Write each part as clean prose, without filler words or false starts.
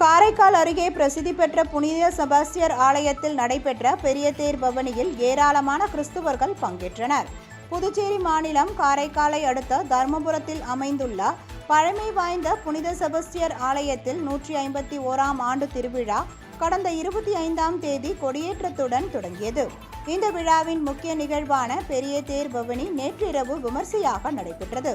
காரைக்கால் அருகே பிரசித்தி பெற்ற புனித செபாஸ்டியர் ஆலயத்தில் நடைபெற்ற பெரிய தேர் பவனியில் ஏராளமான கிறிஸ்துவர்கள் பங்கேற்றனர். புதுச்சேரி மாநிலம் காரைக்காலை அடுத்த தர்மபுரத்தில் அமைந்துள்ள பழமை வாய்ந்த புனித செபாஸ்டியர் ஆலயத்தில் 151ஆம் ஆண்டு திருவிழா கடந்த 25ஆம் தேதி கொடியேற்றத்துடன் தொடங்கியது. இந்த விழாவின் முக்கிய நிகழ்வான பெரிய தேர் பவனி நேற்றிரவு விமர்சையாக நடைபெற்றது.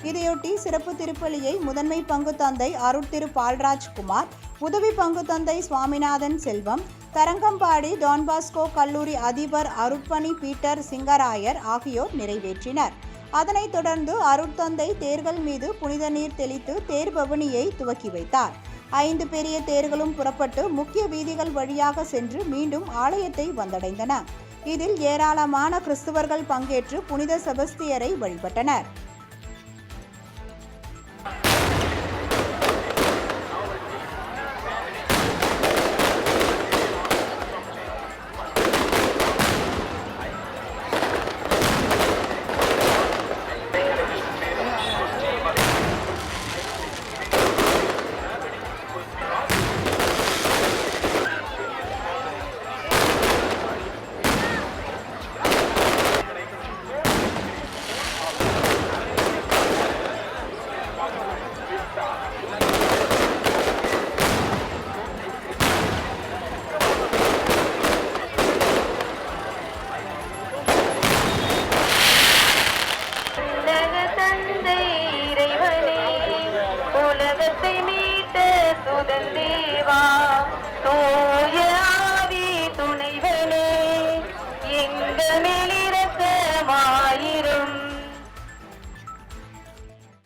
இதையொட்டி சிறப்பு திருப்பலியை முதன்மை பங்கு தந்தை அருட்திரு பால்ராஜ்குமார், உதவி பங்கு தந்தை சுவாமிநாதன் செல்வம், தரங்கம்பாடி டான்பாஸ்கோ கல்லூரி அதிபர் அருட்பணி பீட்டர் சிங்கராயர் ஆகியோர் நிறைவேற்றினர். அதனைத் தொடர்ந்து அருட்தந்தை தேர்கள் மீது புனித நீர் தெளித்து தேர் பவனியை துவக்கி வைத்தார். 5 பெரிய தேர்களும் புறப்பட்டு முக்கிய வீதிகள் வழியாக சென்று மீண்டும் ஆலயத்தை வந்தடைந்தன. இதில் ஏராளமான கிறிஸ்துவர்கள் பங்கேற்று புனித செபஸ்தியரை வழிபட்டனர். உலகத்தை மீட்ட சுதந்தேவா